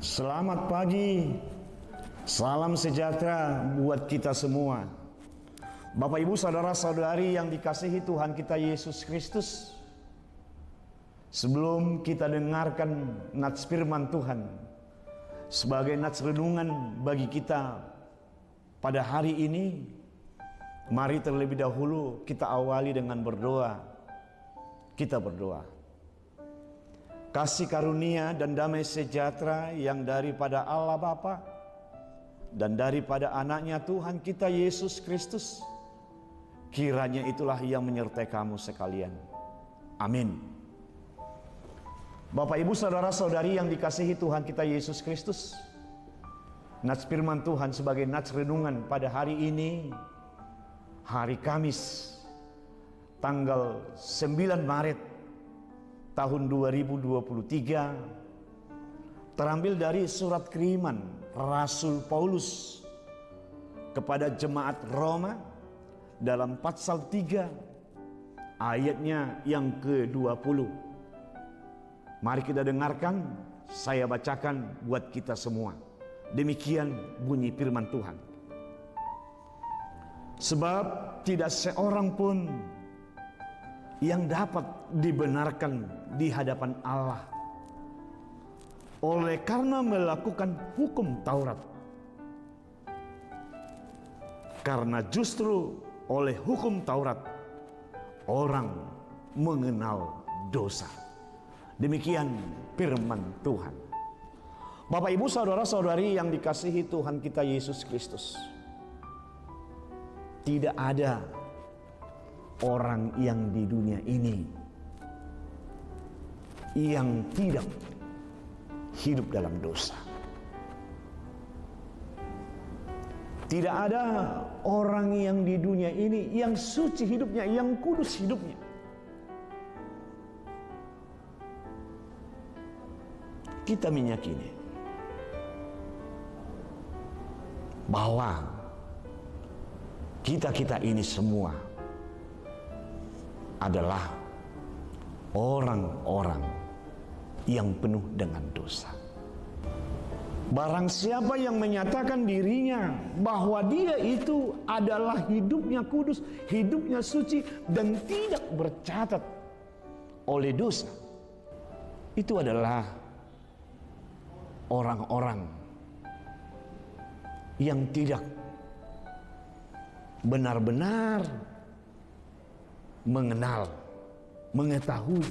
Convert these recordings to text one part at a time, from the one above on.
Selamat pagi, salam sejahtera buat kita semua. Bapak Ibu Saudara-saudari yang dikasihi Tuhan kita Yesus Kristus, sebelum kita dengarkan nats firman Tuhan sebagai nats renungan bagi kita pada hari ini, mari terlebih dahulu kita awali dengan berdoa. Kita berdoa. Kasih karunia dan damai sejahtera yang daripada Allah Bapa dan daripada anaknya Tuhan kita Yesus Kristus, kiranya itulah yang menyertai kamu sekalian. Amin. Bapak Ibu Saudara-saudari yang dikasihi Tuhan kita Yesus Kristus, nats firman Tuhan sebagai nats renungan pada hari ini, hari Kamis tanggal 9 Maret tahun 2023, terambil dari surat kiriman Rasul Paulus kepada jemaat Roma dalam pasal 3 ayatnya yang ke-20. Mari kita dengarkan, saya bacakan buat kita semua. Demikian bunyi firman Tuhan. Sebab tidak seorang pun yang dapat dibenarkan di hadapan Allah oleh karena melakukan hukum Taurat, karena justru oleh hukum Taurat orang mengenal dosa. Demikian firman Tuhan. Bapak Ibu Saudara-saudari yang dikasihi Tuhan kita Yesus Kristus, tidak ada orang yang di dunia ini yang tidak hidup dalam dosa. Tidak ada orang yang di dunia ini yang suci hidupnya, yang kudus hidupnya. Kita meyakini bahwa kita ini semua adalah orang-orang yang penuh dengan dosa. Barang siapa yang menyatakan dirinya bahwa dia itu adalah hidupnya kudus, hidupnya suci, dan tidak bercatat oleh dosa, itu adalah orang-orang yang tidak benar-benar mengenal, mengetahui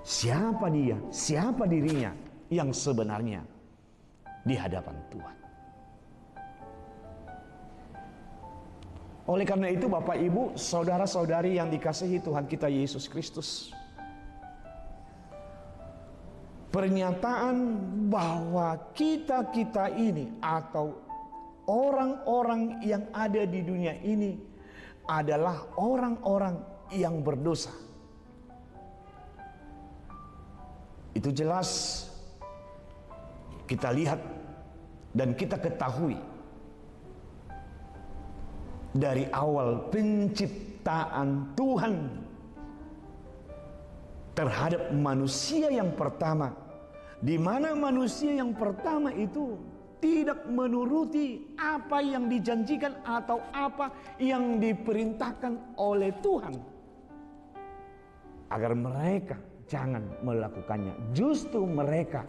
siapa dia, siapa dirinya yang sebenarnya di hadapan Tuhan. Oleh karena itu Bapak Ibu, Saudara-saudari yang dikasihi Tuhan kita Yesus Kristus, pernyataan bahwa kita ini atau orang-orang yang ada di dunia ini adalah orang-orang yang berdosa, itu jelas kita lihat dan kita ketahui dari awal penciptaan Tuhan terhadap manusia yang pertama, di mana manusia yang pertama itu tidak menuruti apa yang dijanjikan atau apa yang diperintahkan oleh Tuhan agar mereka jangan melakukannya. Justru mereka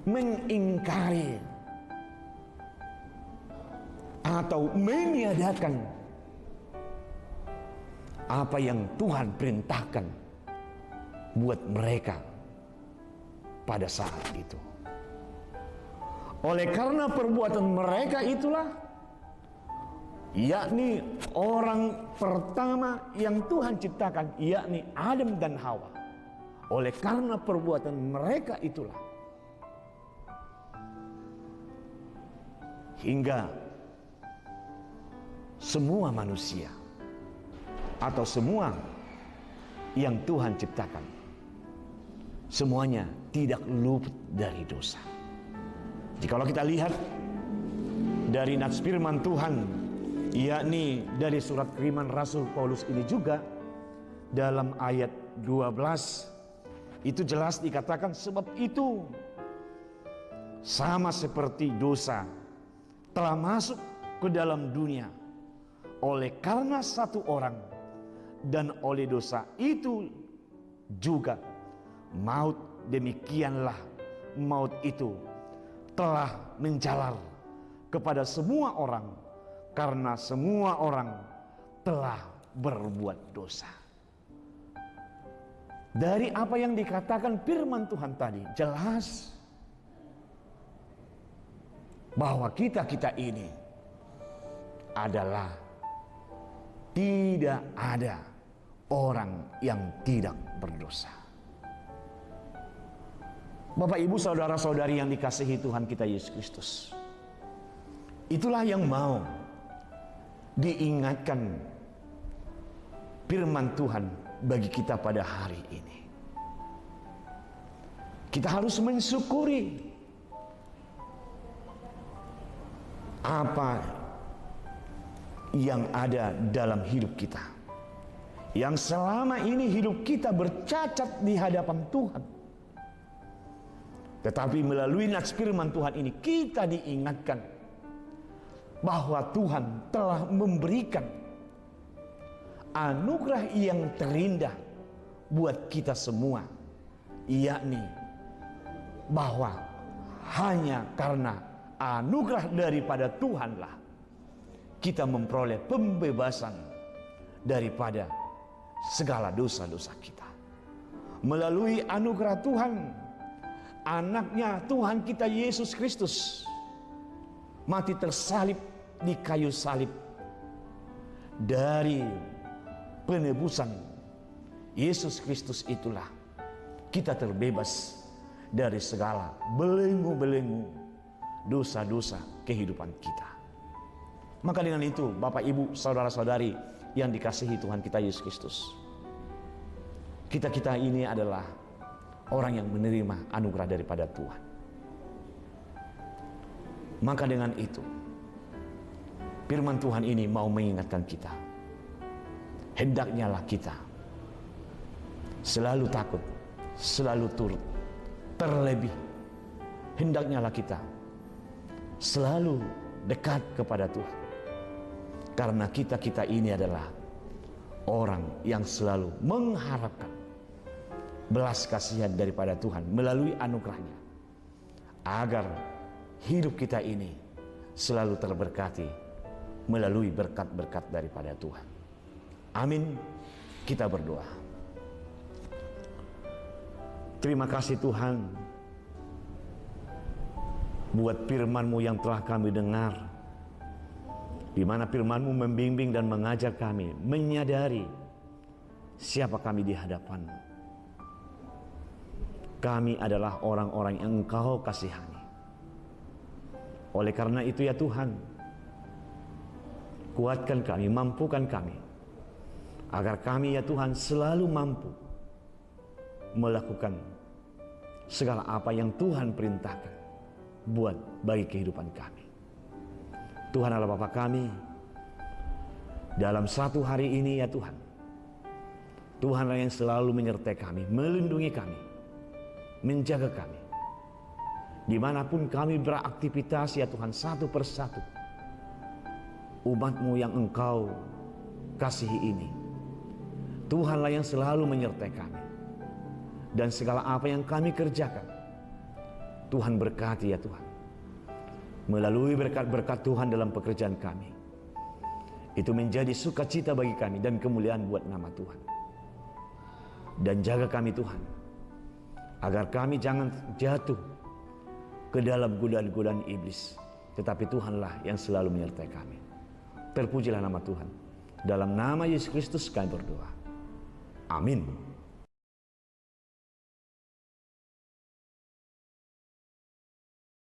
mengingkari atau meniadakan apa yang Tuhan perintahkan buat mereka pada saat itu. Oleh karena perbuatan mereka itulah, yakni orang pertama yang Tuhan ciptakan, yakni Adam dan Hawa. Oleh karena perbuatan mereka itulah, hingga semua manusia atau semua yang Tuhan ciptakan, semuanya tidak luput dari dosa. Jikalau kita lihat dari nats firman Tuhan, yakni dari surat kiriman Rasul Paulus ini juga, dalam ayat 12 Itu jelas dikatakan, sebab itu sama seperti dosa telah masuk ke dalam dunia oleh karena satu orang, dan oleh dosa itu juga maut, demikianlah maut itu telah menjalar kepada semua orang karena semua orang telah berbuat dosa. Dari apa yang dikatakan firman Tuhan tadi, jelas bahwa kita ini adalah tidak ada orang yang tidak berdosa. Bapak, Ibu, saudara-saudari yang dikasihi Tuhan kita Yesus Kristus, itulah yang mau diingatkan firman Tuhan bagi kita pada hari ini. Kita harus mensyukuri apa yang ada dalam hidup kita, yang selama ini hidup kita bercacat di hadapan Tuhan. Tetapi melalui nats firman Tuhan ini kita diingatkan bahwa Tuhan telah memberikan anugerah yang terindah buat kita semua, yakni bahwa hanya karena anugerah daripada Tuhanlah kita memperoleh pembebasan daripada segala dosa-dosa kita. Melalui anugerah Tuhan, anaknya Tuhan kita Yesus Kristus mati tersalib di kayu salib. Dari penebusan Yesus Kristus itulah kita terbebas dari segala belenggu-belenggu dosa-dosa kehidupan kita. Maka dengan itu, Bapak, Ibu, saudara-saudari yang dikasihi Tuhan kita Yesus Kristus, kita ini adalah orang yang menerima anugerah daripada Tuhan. Maka dengan itu, firman Tuhan ini mau mengingatkan kita, hendaknya lah kita selalu takut, selalu turut, terlebih hendaknya lah kita selalu dekat kepada Tuhan, karena kita ini adalah orang yang selalu mengharapkan belas kasihan daripada Tuhan melalui anugerahnya, agar hidup kita ini selalu terberkati melalui berkat-berkat daripada Tuhan. Amin. Kita berdoa. Terima kasih Tuhan buat firman-Mu yang telah kami dengar, di mana firman-Mu membimbing dan mengajar kami menyadari siapa kami di hadapan-Mu. Kami adalah orang-orang yang Engkau kasihani. Oleh karena itu ya Tuhan, kuatkan kami, mampukan kami, agar kami ya Tuhan selalu mampu melakukan segala apa yang Tuhan perintahkan buat bagi kehidupan kami. Tuhan adalah Bapa kami. Dalam satu hari ini ya Tuhan, Tuhanlah yang selalu menyertai kami, melindungi kami, menjaga kami. Dimanapun kami beraktivitas ya Tuhan, satu persatu umat-Mu yang Engkau kasihi ini, Tuhanlah yang selalu menyertai kami. Dan segala apa yang kami kerjakan, Tuhan berkati ya Tuhan. Melalui berkat-berkat Tuhan dalam pekerjaan kami, itu menjadi sukacita bagi kami dan kemuliaan buat nama Tuhan. Dan jaga kami Tuhan, agar kami jangan jatuh ke dalam godaan-godaan iblis, tetapi Tuhanlah yang selalu menyertai kami. Terpujilah nama Tuhan. Dalam nama Yesus Kristus kami berdoa. Amin.